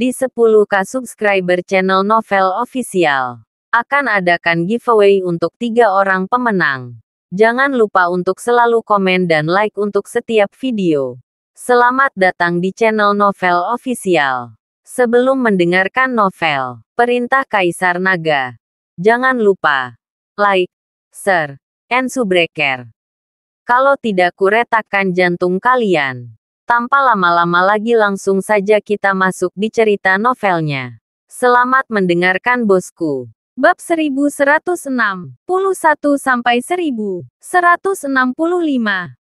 Di 10K subscriber channel Novel Official, akan adakan giveaway untuk 3 orang pemenang. Jangan lupa untuk selalu komen dan like untuk setiap video. Selamat datang di channel Novel Official. Sebelum mendengarkan novel Perintah Kaisar Naga, jangan lupa like, share, and subscribe. Kalau tidak kuretakkan jantung kalian. Tanpa lama-lama lagi langsung saja kita masuk di cerita novelnya. Selamat mendengarkan bosku. Bab 1161 sampai 1165.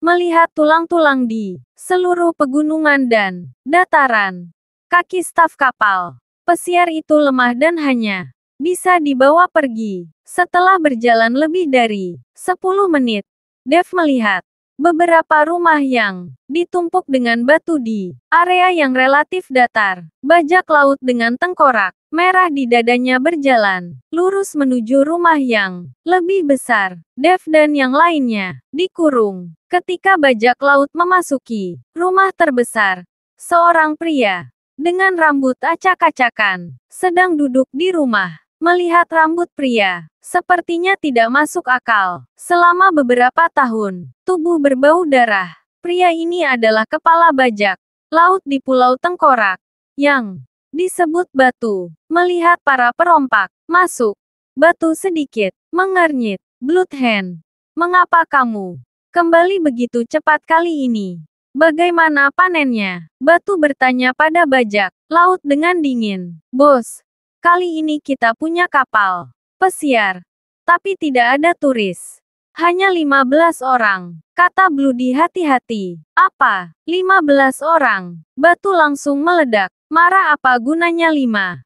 Melihat tulang-tulang di seluruh pegunungan dan dataran kaki staf kapal pesiar itu lemah dan hanya bisa dibawa pergi. Setelah berjalan lebih dari 10 menit, Dev melihat beberapa rumah yang ditumpuk dengan batu di area yang relatif datar. Bajak laut dengan tengkorak merah di dadanya berjalan lurus menuju rumah yang lebih besar. Dev dan yang lainnya dikurung. Ketika bajak laut memasuki rumah terbesar, seorang pria dengan rambut acak-acakan sedang duduk di rumah. Melihat rambut pria, sepertinya tidak masuk akal. Selama beberapa tahun, tubuh berbau darah. Pria ini adalah kepala bajak laut di Pulau Tengkorak, yang disebut Batu. Melihat para perompak masuk, Batu sedikit mengernyit. Bloodhand, mengapa kamu kembali begitu cepat kali ini? Bagaimana panennya? Batu bertanya pada bajak laut dengan dingin. Bos, kali ini kita punya kapal pesiar, tapi tidak ada turis. Hanya 15 orang, kata Bloody hati-hati. Apa? 15 orang? Batu langsung meledak. Marah, apa gunanya 15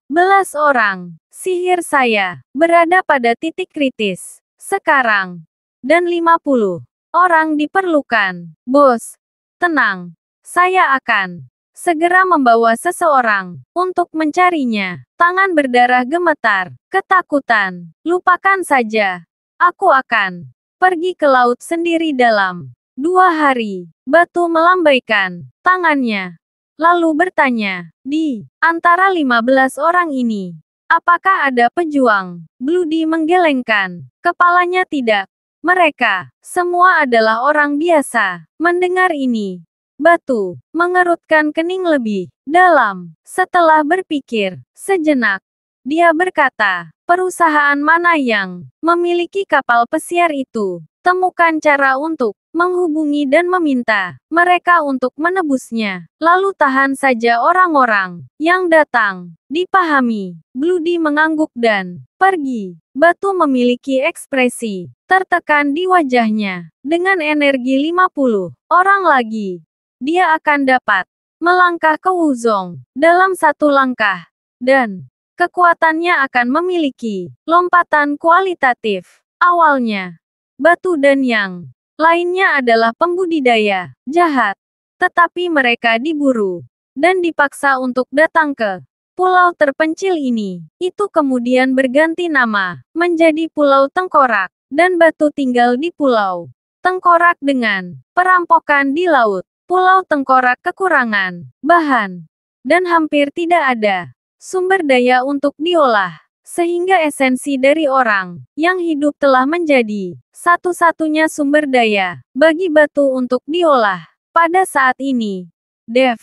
orang? Sihir saya berada pada titik kritis sekarang. Dan 50 orang diperlukan. Bos, tenang. Saya akan segera membawa seseorang untuk mencarinya. Tangan berdarah gemetar. Ketakutan. Lupakan saja. Aku akan pergi ke laut sendiri dalam 2 hari. Batu melambaikan tangannya. Lalu bertanya, di antara 15 orang ini, apakah ada pejuang? Bloody menggelengkan kepalanya. Tidak. Mereka semua adalah orang biasa. Mendengar ini, Batu mengerutkan kening lebih dalam. Setelah berpikir sejenak, dia berkata, perusahaan mana yang memiliki kapal pesiar itu? Temukan cara untuk menghubungi dan meminta mereka untuk menebusnya. Lalu tahan saja orang-orang yang datang. Dipahami. Bloody mengangguk dan pergi. Batu memiliki ekspresi tertekan di wajahnya. Dengan energi 50 orang lagi, dia akan dapat melangkah ke Wuzong dalam 1 langkah. Dan kekuatannya akan memiliki lompatan kualitatif. Awalnya, Batu dan yang lainnya adalah pembudidaya jahat. Tetapi mereka diburu dan dipaksa untuk datang ke pulau terpencil ini. Itu kemudian berganti nama menjadi Pulau Tengkorak. Dan Batu tinggal di Pulau Tengkorak dengan perampokan di laut. Pulau Tengkorak kekurangan bahan dan hampir tidak ada sumber daya untuk diolah. Sehingga esensi dari orang yang hidup telah menjadi satu-satunya sumber daya bagi Batu untuk diolah. Pada saat ini, Dev,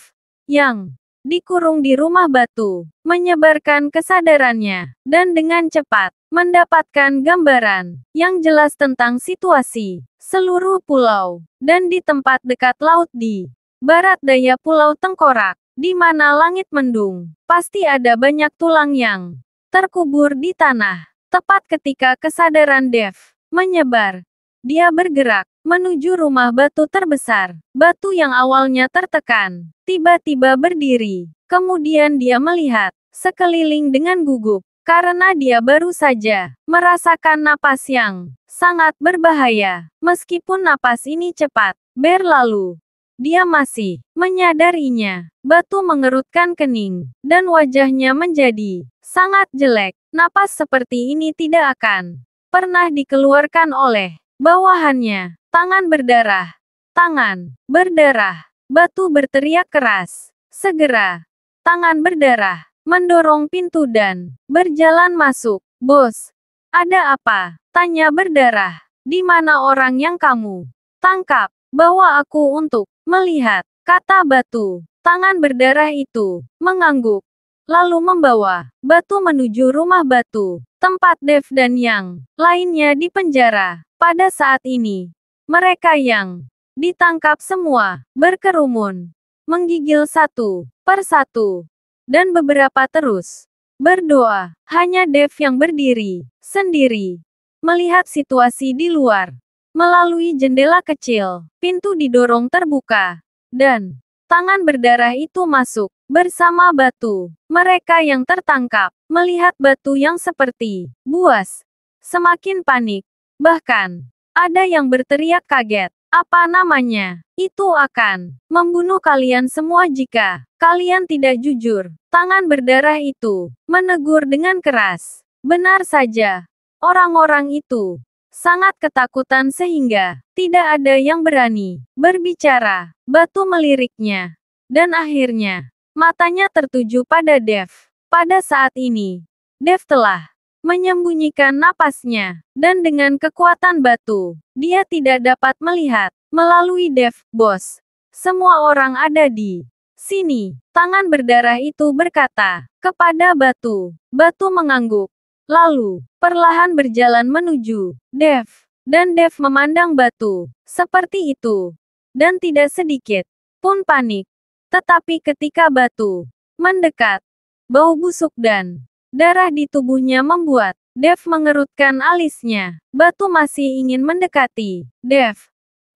yang dikurung di rumah Batu, menyebarkan kesadarannya, dan dengan cepat mendapatkan gambaran yang jelas tentang situasi seluruh pulau, dan di tempat dekat laut di barat daya Pulau Tengkorak, di mana langit mendung, pasti ada banyak tulang yang terkubur di tanah. Tepat ketika kesadaran Dev menyebar, dia bergerak menuju rumah Batu terbesar. Batu yang awalnya tertekan, tiba-tiba berdiri. Kemudian dia melihat sekeliling dengan gugup, karena dia baru saja merasakan napas yang sangat berbahaya. Meskipun napas ini cepat berlalu, dia masih menyadarinya. Batu mengerutkan kening, dan wajahnya menjadi sangat jelek. Napas seperti ini tidak akan pernah dikeluarkan oleh bawahannya. Tangan berdarah. Tangan berdarah. Batu berteriak keras. Segera, tangan berdarah mendorong pintu dan berjalan masuk. Bos, ada apa? Tanya berdarah. Di mana orang yang kamu tangkap? Bawa aku untuk melihat, kata batu. Tangan berdarah itu mengangguk, lalu membawa batu menuju rumah batu, tempat Dev dan yang lainnya di penjara. Pada saat ini, mereka yang ditangkap semua berkerumun, menggigil satu persatu, dan beberapa terus berdoa. Hanya Dev yang berdiri sendiri, melihat situasi di luar. Melalui jendela kecil, pintu didorong terbuka, dan tangan berdarah itu masuk bersama batu. Mereka yang tertangkap melihat batu yang seperti buas, semakin panik. Bahkan ada yang berteriak kaget. Apa namanya? Itu akan membunuh kalian semua jika kalian tidak jujur. Tangan berdarah itu menegur dengan keras. Benar saja, orang-orang itu sangat ketakutan sehingga tidak ada yang berani berbicara. Batu meliriknya, dan akhirnya matanya tertuju pada Dev. Pada saat ini, Dev telah menyembunyikan napasnya, dan dengan kekuatan batu, dia tidak dapat melihat melalui Dev. Bos, semua orang ada di sini. Tangan berdarah itu berkata kepada batu. Batu mengangguk, lalu perlahan berjalan menuju Dev. Dan Dev memandang batu seperti itu, dan tidak sedikit pun panik. Tetapi ketika batu mendekat, bau busuk dan darah di tubuhnya membuat Dev mengerutkan alisnya. Batu masih ingin mendekati Dev,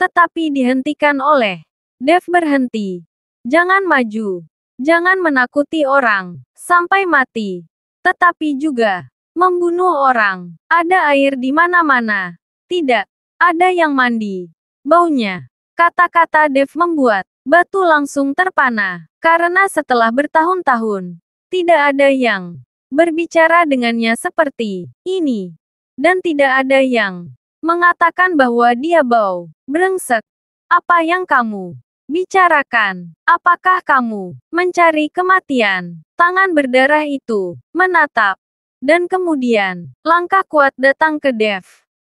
tetapi dihentikan oleh Dev. Berhenti. Jangan maju. Jangan menakuti orang sampai mati, tetapi juga membunuh orang. Ada air di mana-mana. Tidak ada yang mandi. Baunya. Kata-kata Dev membuat batu langsung terpana, karena setelah bertahun-tahun, tidak ada yang berbicara dengannya seperti ini. Dan tidak ada yang mengatakan bahwa dia bau brengsek. Apa yang kamu bicarakan? Apakah kamu mencari kematian? Tangan berdarah itu menatap, dan kemudian langkah kuat datang ke Dev,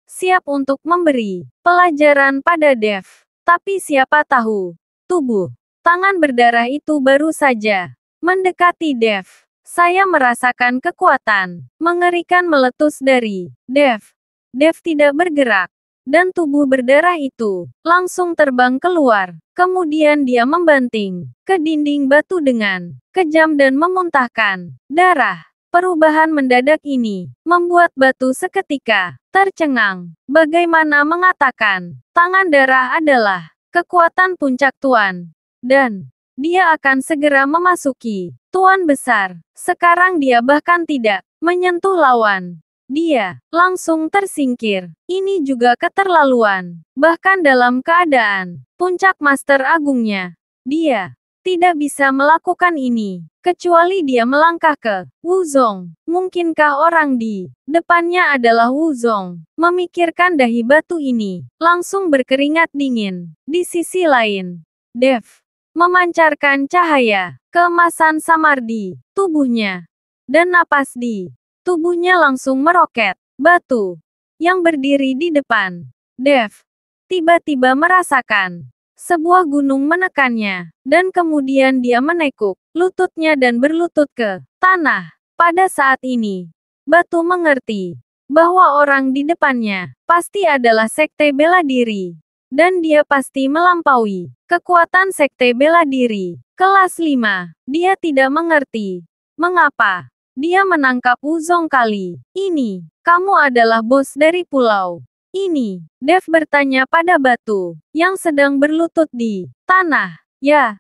siap untuk memberi pelajaran pada Dev. Tapi siapa tahu, tubuh tangan berdarah itu baru saja mendekati Dev. Saya merasakan kekuatan mengerikan meletus dari Dev. Dev tidak bergerak, dan tubuh berdarah itu langsung terbang keluar. Kemudian dia membanting ke dinding batu dengan kejam dan memuntahkan darah. Perubahan mendadak ini membuat batu seketika tercengang. Bagaimana mengatakan, tangan darah adalah kekuatan puncak Tuan, dan dia akan segera memasuki Tuan Besar. Sekarang dia bahkan tidak menyentuh lawan. Dia langsung tersingkir. Ini juga keterlaluan. Bahkan dalam keadaan puncak Master Agungnya, dia tidak bisa melakukan ini, kecuali dia melangkah ke Wuzong. Mungkinkah orang di depannya adalah Wuzong? Memikirkan dahi batu ini, langsung berkeringat dingin. Di sisi lain, Dev memancarkan cahaya keemasan samar di tubuhnya, dan napas di tubuhnya langsung meroket. Batu yang berdiri di depan Dev tiba-tiba merasakan sebuah gunung menekannya, dan kemudian dia menekuk lututnya dan berlutut ke tanah. Pada saat ini, batu mengerti bahwa orang di depannya pasti adalah sekte bela diri, dan dia pasti melampaui kekuatan sekte bela diri kelas 5. Dia tidak mengerti mengapa dia menangkap Wuzong kali ini. Kamu adalah bos dari pulau ini? Dev bertanya pada batu yang sedang berlutut di tanah. Ya,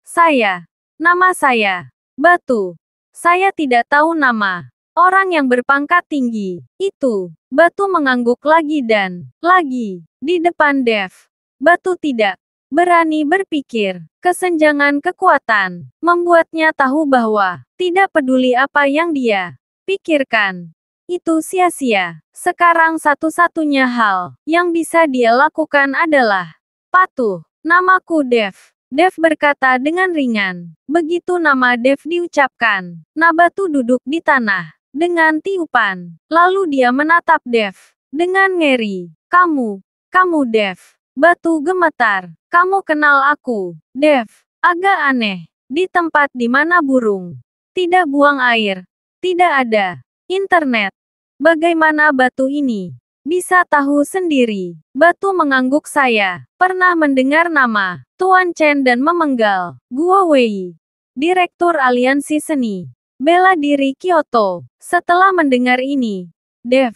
saya. Nama saya Batu. Saya tidak tahu nama orang yang berpangkat tinggi itu. Batu mengangguk lagi dan lagi di depan Dev. Batu tidak berani berpikir. Kesenjangan kekuatan membuatnya tahu bahwa tidak peduli apa yang dia pikirkan, itu sia-sia. Sekarang satu-satunya hal yang bisa dia lakukan adalah patuh. Namaku Dev. Dev berkata dengan ringan. Begitu nama Dev diucapkan, Nabatu duduk di tanah dengan tiupan. Lalu dia menatap Dev dengan ngeri. Kamu Dev. Batu gemetar. Kamu kenal aku, Dev. Agak aneh. Di tempat di mana burung tidak buang air, tidak ada internet. Bagaimana batu ini bisa tahu sendiri? Batu mengangguk. Saya pernah mendengar nama Tuan Chen dan memenggal Guo Wei, Direktur Aliansi Seni Bela Diri Kyoto. Setelah mendengar ini, Dev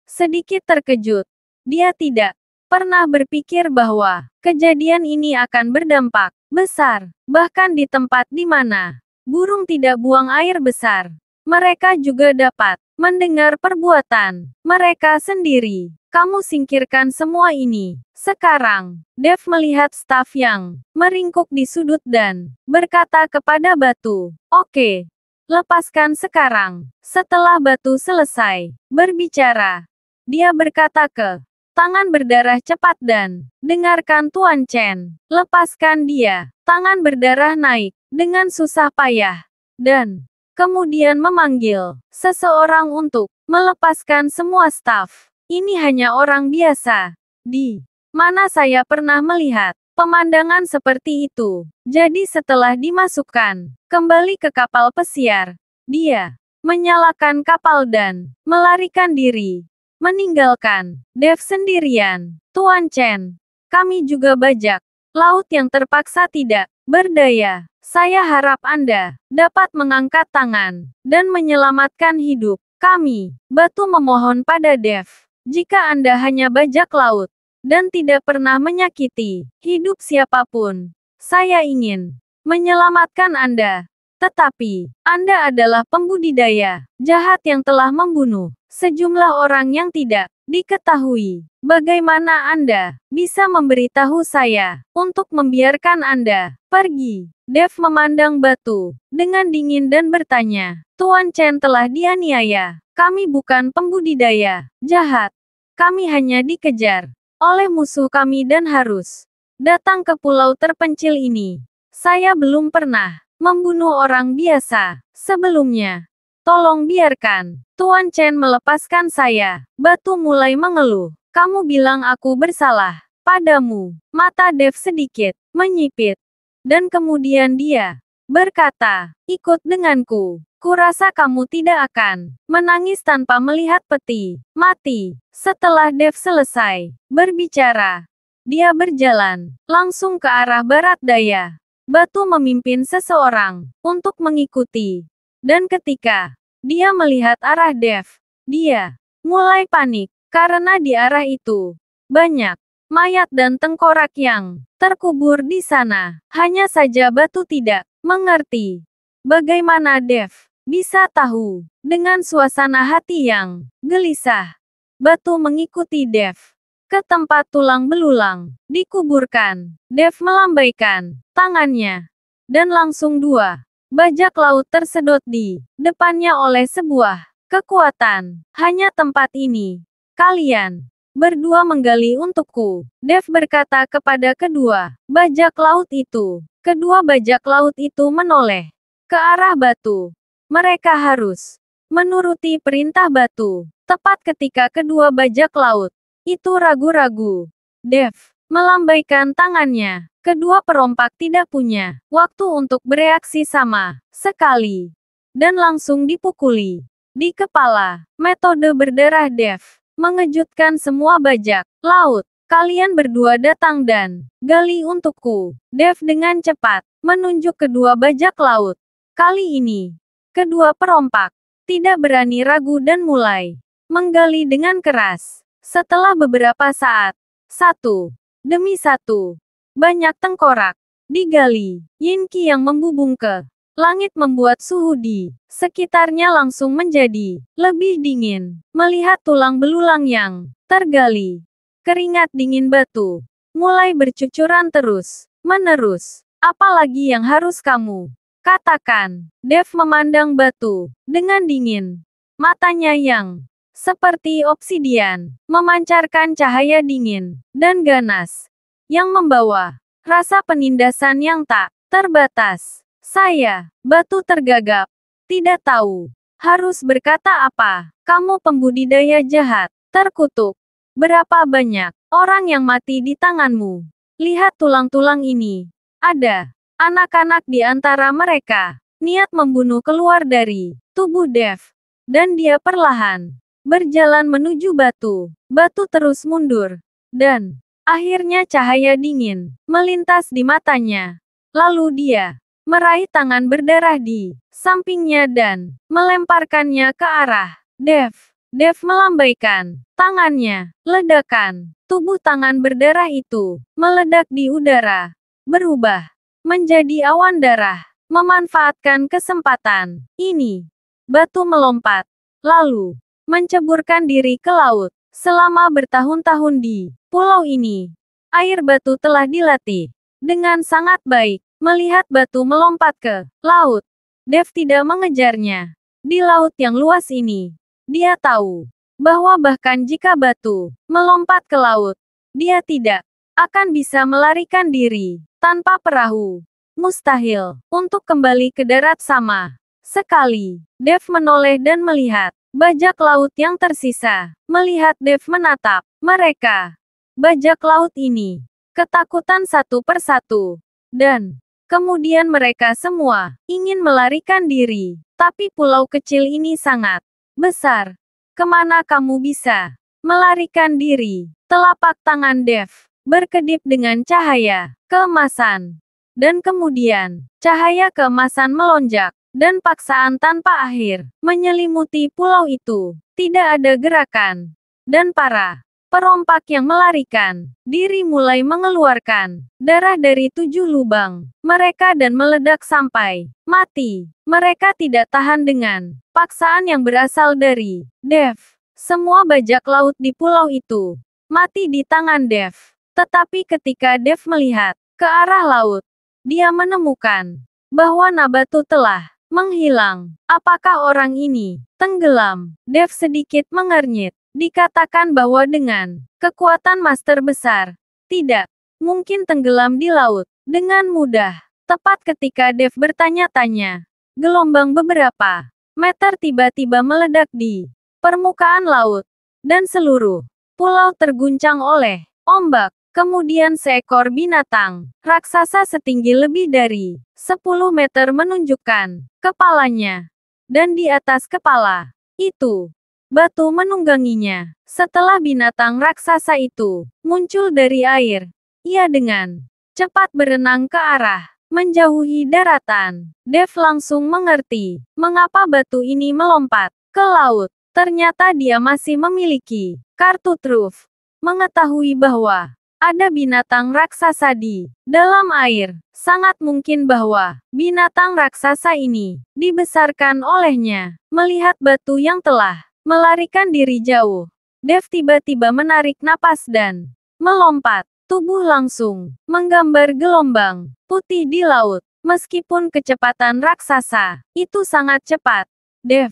sedikit terkejut. Dia tidak pernah berpikir bahwa kejadian ini akan berdampak besar, bahkan di tempat di mana burung tidak buang air besar. Mereka juga dapat mendengar perbuatan mereka sendiri. Kamu singkirkan semua ini sekarang. Dev melihat staf yang meringkuk di sudut dan berkata kepada batu, "Oke, lepaskan sekarang." Setelah batu selesai berbicara, dia berkata ke tangan berdarah cepat dan dengarkan Tuan Chen. Lepaskan dia. Tangan berdarah naik dengan susah payah dan kemudian memanggil seseorang untuk melepaskan semua staf. Ini hanya orang biasa. Di mana saya pernah melihat pemandangan seperti itu. Jadi setelah dimasukkan kembali ke kapal pesiar, dia menyalakan kapal dan melarikan diri. Meninggalkan Dev sendirian. Tuan Chen, kami juga bajak laut yang terpaksa tidak berdaya. Saya harap Anda dapat mengangkat tangan dan menyelamatkan hidup kami. Batu memohon pada Dev. Jika Anda hanya bajak laut dan tidak pernah menyakiti hidup siapapun, saya ingin menyelamatkan Anda. Tetapi, Anda adalah pembudidaya jahat yang telah membunuh sejumlah orang yang tidak diketahui. Bagaimana Anda bisa memberitahu saya untuk membiarkan Anda pergi? Dev memandang batu dengan dingin dan bertanya, Tuan Chen telah dianiaya. Kami bukan pembudidaya jahat. Kami hanya dikejar oleh musuh kami dan harus datang ke pulau terpencil ini. Saya belum pernah membunuh orang biasa sebelumnya. Tolong biarkan Tuan Chen melepaskan saya. Batu mulai mengeluh. Kamu bilang aku bersalah padamu. Mata Dev sedikit menyipit. Dan kemudian dia berkata, ikut denganku. Kurasa kamu tidak akan menangis tanpa melihat peti mati. Setelah Dev selesai berbicara, dia berjalan langsung ke arah barat daya. Batu memimpin seseorang untuk mengikuti. Dan ketika dia melihat arah Dev, dia mulai panik karena di arah itu banyak mayat dan tengkorak yang terkubur di sana. Hanya saja Batu tidak mengerti bagaimana Dev bisa tahu. Dengan suasana hati yang gelisah, Batu mengikuti Dev ke tempat tulang belulang dikuburkan. Dev melambaikan tangannya, dan langsung dua bajak laut tersedot di depannya oleh sebuah kekuatan. Hanya tempat ini. Kalian berdua menggali untukku. Dev berkata kepada kedua bajak laut itu. Kedua bajak laut itu menoleh ke arah Batu. Mereka harus menuruti perintah Batu. Tepat ketika kedua bajak laut itu ragu-ragu, Dev melambaikan tangannya. Kedua perompak tidak punya waktu untuk bereaksi sama sekali. Dan langsung dipukuli di kepala. Metode berdarah Dev mengejutkan semua bajak laut. Kalian berdua datang dan gali untukku. Dev dengan cepat menunjuk kedua bajak laut. Kali ini, kedua perompak tidak berani ragu dan mulai menggali dengan keras. Setelah beberapa saat, satu demi satu, banyak tengkorak digali. Yin Qi yang membubung ke langit membuat suhu di sekitarnya langsung menjadi lebih dingin. Melihat tulang belulang yang tergali, keringat dingin Batu mulai bercucuran terus-menerus. Apalagi yang harus kamu katakan? Dev memandang Batu dengan dingin. Matanya yang seperti obsidian memancarkan cahaya dingin dan ganas yang membawa Rasa penindasan yang tak terbatas. Saya, batu tergagap. Tidak tahu harus berkata apa. Kamu pembudidaya jahat, terkutuk. Berapa banyak orang yang mati di tanganmu? Lihat tulang-tulang ini. Ada anak-anak di antara mereka. Niat membunuh keluar dari tubuh Dev. Dan dia perlahan berjalan menuju batu. Batu terus mundur. Dan akhirnya cahaya dingin melintas di matanya. Lalu dia meraih tangan berdarah di sampingnya dan melemparkannya ke arah Dev. Dev melambaikan tangannya. Ledakan tubuh tangan berdarah itu meledak di udara. Berubah menjadi awan darah. Memanfaatkan kesempatan ini, batu melompat. Lalu menceburkan diri ke laut. Selama bertahun-tahun di pulau ini, air batu telah dilatih dengan sangat baik. Melihat batu melompat ke laut, Dev tidak mengejarnya. Di laut yang luas ini, dia tahu bahwa bahkan jika batu melompat ke laut, dia tidak akan bisa melarikan diri tanpa perahu. Mustahil untuk kembali ke darat sama sekali. Dev menoleh dan melihat bajak laut yang tersisa. Melihat Dev menatap mereka, bajak laut ini ketakutan satu persatu. Dan kemudian mereka semua ingin melarikan diri. Tapi pulau kecil ini sangat besar. Kemana kamu bisa melarikan diri? Telapak tangan Dev berkedip dengan cahaya keemasan. Dan kemudian, cahaya keemasan melonjak. Dan paksaan tanpa akhir menyelimuti pulau itu. Tidak ada gerakan. Dan para perompak yang melarikan diri mulai mengeluarkan darah dari 7 lubang mereka dan meledak sampai mati. Mereka tidak tahan dengan paksaan yang berasal dari Dev. Semua bajak laut di pulau itu mati di tangan Dev. Tetapi ketika Dev melihat ke arah laut, dia menemukan bahwa Nabatu telah menghilang. Apakah orang ini tenggelam? Dev sedikit mengernyit. Dikatakan bahwa dengan kekuatan master besar, tidak mungkin tenggelam di laut dengan mudah. Tepat ketika Dev bertanya-tanya, gelombang beberapa meter tiba-tiba meledak di permukaan laut, dan seluruh pulau terguncang oleh ombak. Kemudian seekor binatang raksasa setinggi lebih dari 10 meter menunjukkan kepalanya. Dan di atas kepala itu, batu menungganginya. Setelah binatang raksasa itu muncul dari air, ia dengan cepat berenang ke arah menjauhi daratan. Dev langsung mengerti mengapa batu ini melompat ke laut. Ternyata dia masih memiliki kartu truf. Mengetahui bahwa ada binatang raksasa di dalam air. Sangat mungkin bahwa binatang raksasa ini dibesarkan olehnya. Melihat batu yang telah melarikan diri jauh, Dev tiba-tiba menarik napas dan melompat. Tubuh langsung menggambar gelombang putih di laut. Meskipun kecepatan raksasa itu sangat cepat, Dev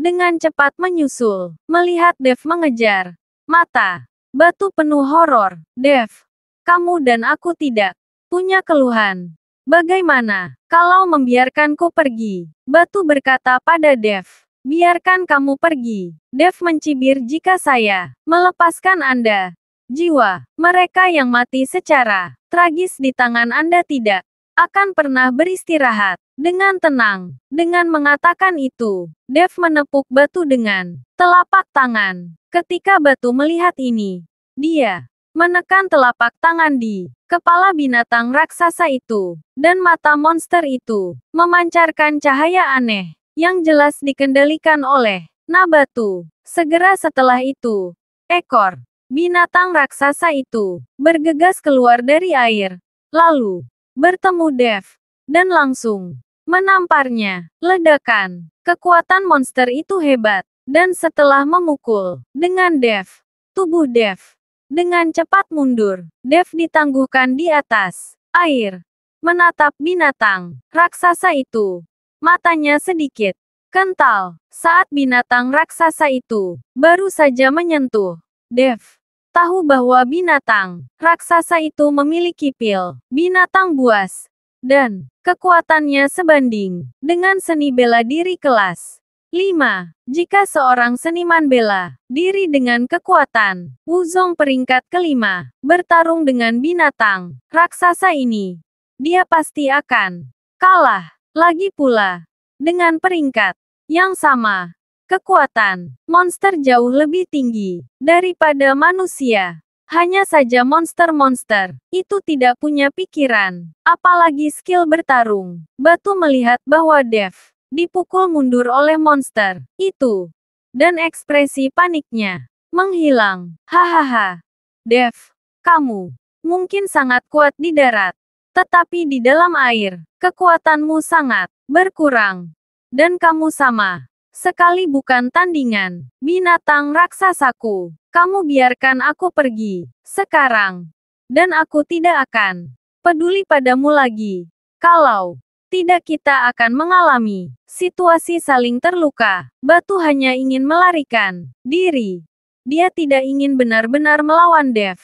dengan cepat menyusul. Melihat Dev mengejar, mata batu penuh horor. Dev, kamu dan aku tidak punya keluhan. Bagaimana kalau membiarkanku pergi? Batu berkata pada Dev, biarkan kamu pergi. Dev mencibir, jika saya melepaskan Anda, jiwa mereka yang mati secara tragis di tangan Anda tidak akan pernah beristirahat dengan tenang. Dengan mengatakan itu, Dev menepuk batu dengan telapak tangan. Ketika batu melihat ini, dia menekan telapak tangan di kepala binatang raksasa itu, dan mata monster itu memancarkan cahaya aneh yang jelas dikendalikan oleh Nabatu. Segera setelah itu, ekor binatang raksasa itu bergegas keluar dari air, lalu bertemu Dev, dan langsung menamparnya. Ledakan kekuatan monster itu hebat, dan setelah memukul dengan Dev, tubuh Dev dengan cepat mundur. Dev ditangguhkan di atas air, menatap binatang raksasa itu. Matanya sedikit kental saat binatang raksasa itu baru saja menyentuh Dev. tahu bahwa binatang raksasa itu memiliki pil binatang buas, dan kekuatannya sebanding dengan seni bela diri kelas 5. Jika seorang seniman bela diri dengan kekuatan Wuzong peringkat kelima bertarung dengan binatang raksasa ini, dia pasti akan kalah. Lagi pula, dengan peringkat yang sama, kekuatan monster jauh lebih tinggi daripada manusia. Hanya saja monster-monster itu tidak punya pikiran, apalagi skill bertarung. Batu melihat bahwa Dev dipukul mundur oleh monster itu, dan ekspresi paniknya menghilang. Hahaha, Dev, kamu mungkin sangat kuat di darat, tetapi di dalam air, kekuatanmu sangat berkurang. Dan kamu sama sekali bukan tandingan binatang raksasaku. Kamu biarkan aku pergi sekarang, dan aku tidak akan peduli padamu lagi. Kalau tidak, kita akan mengalami situasi saling terluka. Batu hanya ingin melarikan diri. Dia tidak ingin benar-benar melawan Dev.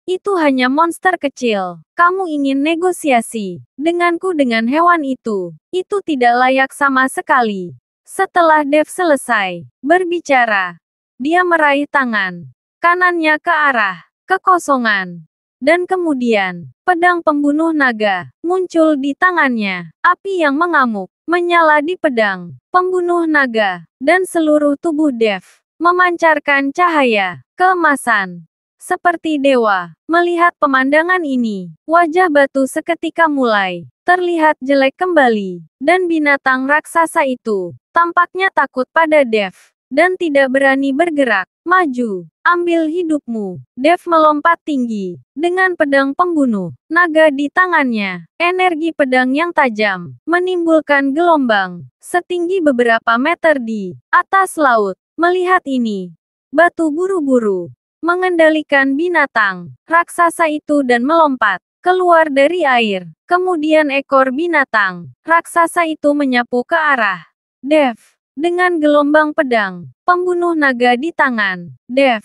Itu hanya monster kecil. Kamu ingin negosiasi denganku dengan hewan itu. Itu tidak layak sama sekali. Setelah Dev selesai berbicara, dia meraih tangan kanannya ke arah kekosongan. Dan kemudian, pedang pembunuh naga muncul di tangannya. Api yang mengamuk menyala di pedang pembunuh naga, dan seluruh tubuh Dev memancarkan cahaya keemasan. Seperti dewa, melihat pemandangan ini, wajah Batu seketika mulai terlihat jelek kembali, dan binatang raksasa itu tampaknya takut pada Dev, dan tidak berani bergerak maju. Ambil hidupmu. Dev melompat tinggi, dengan pedang pembunuh naga di tangannya. Energi pedang yang tajam menimbulkan gelombang setinggi beberapa meter di atas laut. Melihat ini, Batu buru-buru mengendalikan binatang raksasa itu dan melompat keluar dari air. Kemudian ekor binatang raksasa itu menyapu ke arah Dev dengan gelombang pedang pembunuh naga di tangan Dev.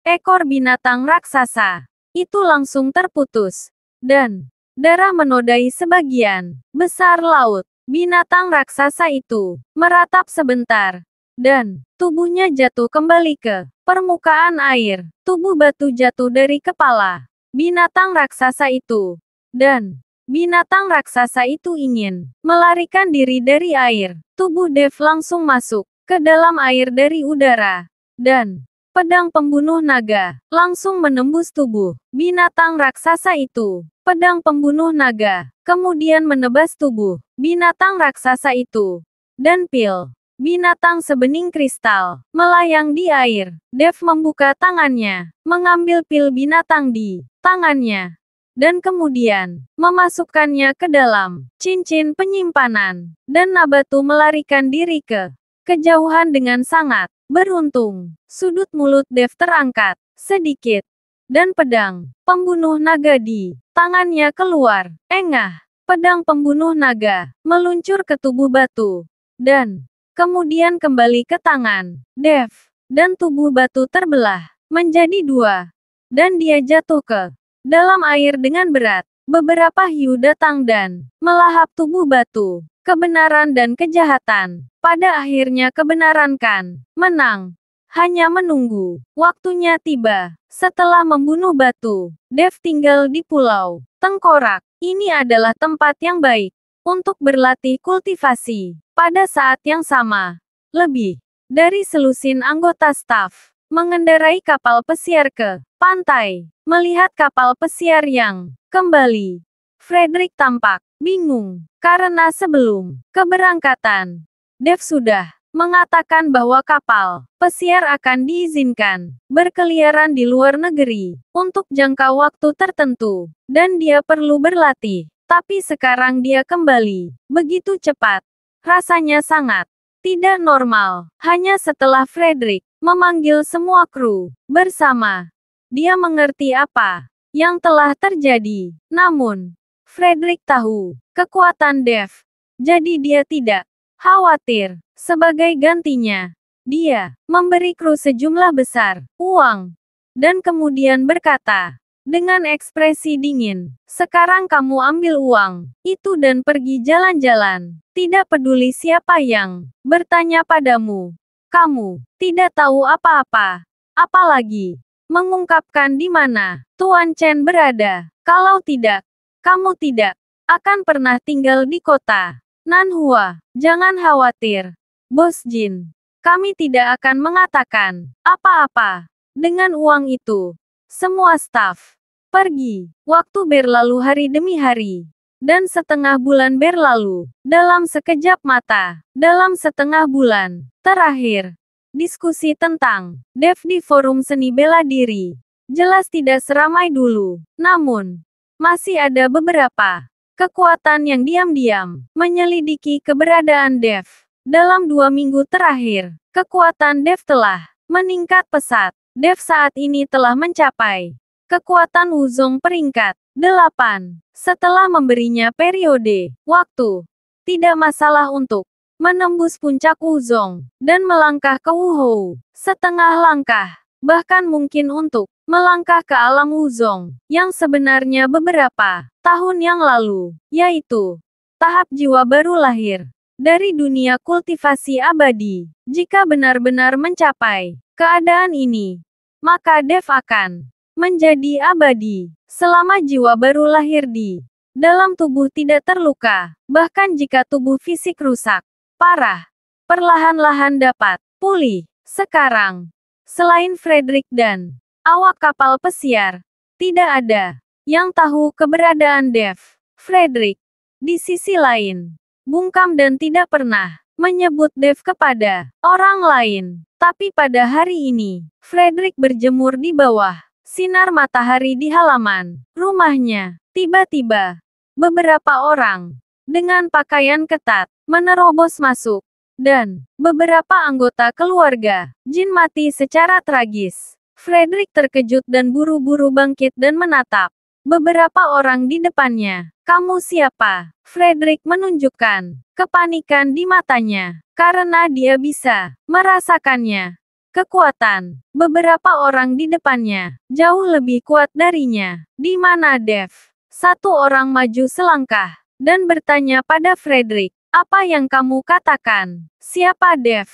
Ekor binatang raksasa itu langsung terputus, dan darah menodai sebagian besar laut. Binatang raksasa itu meratap sebentar, dan tubuhnya jatuh kembali ke permukaan air. Tubuh Batu jatuh dari kepala binatang raksasa itu, dan binatang raksasa itu ingin melarikan diri dari air. Tubuh Dev langsung masuk ke dalam air dari udara, dan pedang pembunuh naga langsung menembus tubuh binatang raksasa itu. Pedang pembunuh naga kemudian menebas tubuh binatang raksasa itu, dan pil binatang sebening kristal melayang di air. Dev membuka tangannya, mengambil pil binatang di tangannya, dan kemudian memasukkannya ke dalam cincin penyimpanan, dan Nabatu melarikan diri ke kejauhan dengan sangat beruntung. Sudut mulut Dev terangkat sedikit, dan pedang pembunuh naga di tangannya keluar. Engah, pedang pembunuh naga meluncur ke tubuh Batu, dan kemudian kembali ke tangan Dev, dan tubuh Batu terbelah menjadi dua, dan dia jatuh ke dalam air dengan berat. Beberapa hiu datang dan melahap tubuh Batu. Kebenaran dan kejahatan. Pada akhirnya kebenaran kan menang. Hanya menunggu waktunya tiba. Setelah membunuh Batu, Dev tinggal di Pulau Tengkorak. Ini adalah tempat yang baik untuk berlatih kultivasi. Pada saat yang sama, lebih dari selusin anggota staf mengendarai kapal pesiar ke pantai. Melihat kapal pesiar yang kembali, Frederick tampak bingung, karena sebelum keberangkatan, Dev sudah mengatakan bahwa kapal pesiar akan diizinkan berkeliaran di luar negeri untuk jangka waktu tertentu, dan dia perlu berlatih. Tapi sekarang dia kembali begitu cepat. Rasanya sangat tidak normal. Hanya setelah Frederick memanggil semua kru bersama, dia mengerti apa yang telah terjadi. Namun, Frederick tahu kekuatan Dev, jadi dia tidak khawatir. Sebagai gantinya, dia memberi kru sejumlah besar uang dan kemudian berkata, dengan ekspresi dingin, sekarang kamu ambil uang itu dan pergi jalan-jalan. Tidak peduli siapa yang bertanya padamu. Kamu tidak tahu apa-apa. Apalagi mengungkapkan di mana Tuan Chen berada. Kalau tidak, kamu tidak akan pernah tinggal di kota Nanhua. Jangan khawatir, Bos Jin. Kami tidak akan mengatakan apa-apa. Dengan uang itu, semua staf pergi. Waktu berlalu hari demi hari. Dan setengah bulan berlalu. Dalam sekejap mata. Dalam setengah bulan terakhir. Diskusi tentang Dev di forum seni bela diri. Jelas tidak seramai dulu. Namun, masih ada beberapa kekuatan yang diam-diam menyelidiki keberadaan Dev. Dalam 2 minggu terakhir, kekuatan Dev telah meningkat pesat. Dev saat ini telah mencapai kekuatan Wuzong peringkat 8. Setelah memberinya periode waktu, tidak masalah untuk menembus puncak Wuzong dan melangkah ke Wuhou. Setengah langkah, bahkan mungkin untuk melangkah ke alam Wuzong, yang sebenarnya beberapa tahun yang lalu, yaitu tahap jiwa baru lahir dari dunia kultivasi abadi. Jika benar-benar mencapai keadaan ini, maka Dev akan menjadi abadi selama jiwa baru lahir di dalam tubuh tidak terluka. Bahkan jika tubuh fisik rusak parah, perlahan-lahan dapat pulih. Sekarang, selain Frederick dan awak kapal pesiar, tidak ada yang tahu keberadaan Dev. Frederick, di sisi lain, bungkam dan tidak pernah menyebut Dev kepada orang lain. Tapi pada hari ini, Frederick berjemur di bawah sinar matahari di halaman rumahnya. Tiba-tiba, beberapa orang dengan pakaian ketat menerobos masuk, dan beberapa anggota keluarga Jin mati secara tragis. Frederick terkejut dan buru-buru bangkit dan menatap beberapa orang di depannya. Kamu siapa? Frederick menunjukkan kepanikan di matanya, karena dia bisa merasakannya. Kekuatan beberapa orang di depannya jauh lebih kuat darinya. Di mana Dev? Satu orang maju selangkah dan bertanya pada Frederick, apa yang kamu katakan? Siapa Dev?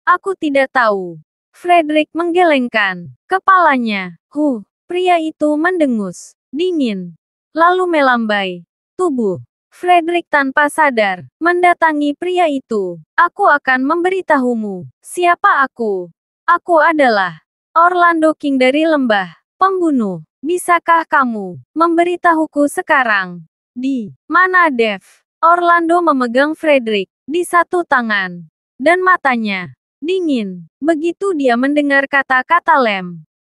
Aku tidak tahu. Frederick menggelengkan kepalanya. Pria itu mendengus dingin, lalu melambai tubuh. Frederick tanpa sadar mendatangi pria itu. Aku akan memberitahumu siapa aku. Aku adalah Orlando King dari lembah pembunuh. Bisakah kamu memberitahuku sekarang? Di mana Dev? Orlando memegang Frederick di satu tangan, dan matanya dingin. Begitu dia mendengar kata-kata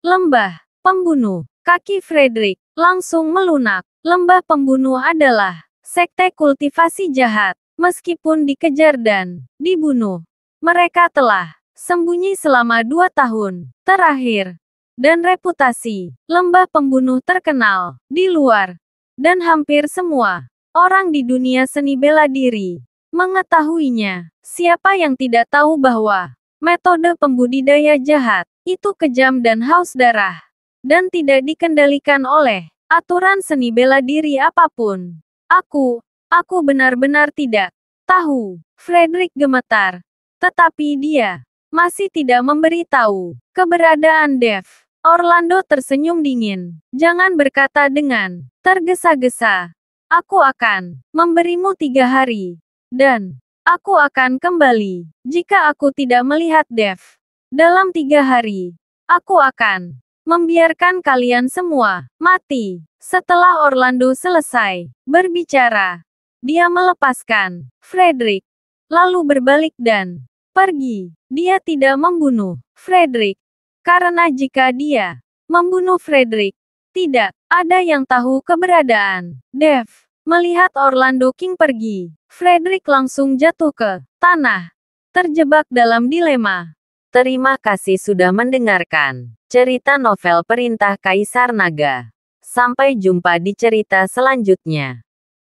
lembah pembunuh, kaki Frederick langsung melunak. Lembah pembunuh adalah sekte kultivasi jahat. Meskipun dikejar dan dibunuh, mereka telah sembunyi selama 2 tahun terakhir. Dan reputasi lembah pembunuh terkenal di luar. Dan hampir semua orang di dunia seni bela diri mengetahuinya. Siapa yang tidak tahu bahwa metode pembudidaya jahat itu kejam dan haus darah, dan tidak dikendalikan oleh aturan seni bela diri apapun. Aku benar-benar tidak tahu. Frederick gemetar. Tetapi dia masih tidak memberitahu keberadaan Dev. Orlando tersenyum dingin. Jangan berkata dengan tergesa-gesa. Aku akan memberimu 3 hari. Dan aku akan kembali. Jika aku tidak melihat Dev dalam 3 hari, aku akan membiarkan kalian semua mati. Setelah Orlando selesai berbicara, dia melepaskan Frederick, lalu berbalik dan pergi. Dia tidak membunuh Frederick. Karena jika dia membunuh Frederick, tidak ada yang tahu keberadaan Dev. Melihat Orlando King pergi, Frederick langsung jatuh ke tanah, terjebak dalam dilema. Terima kasih sudah mendengarkan cerita novel Perintah Kaisar Naga. Sampai jumpa di cerita selanjutnya.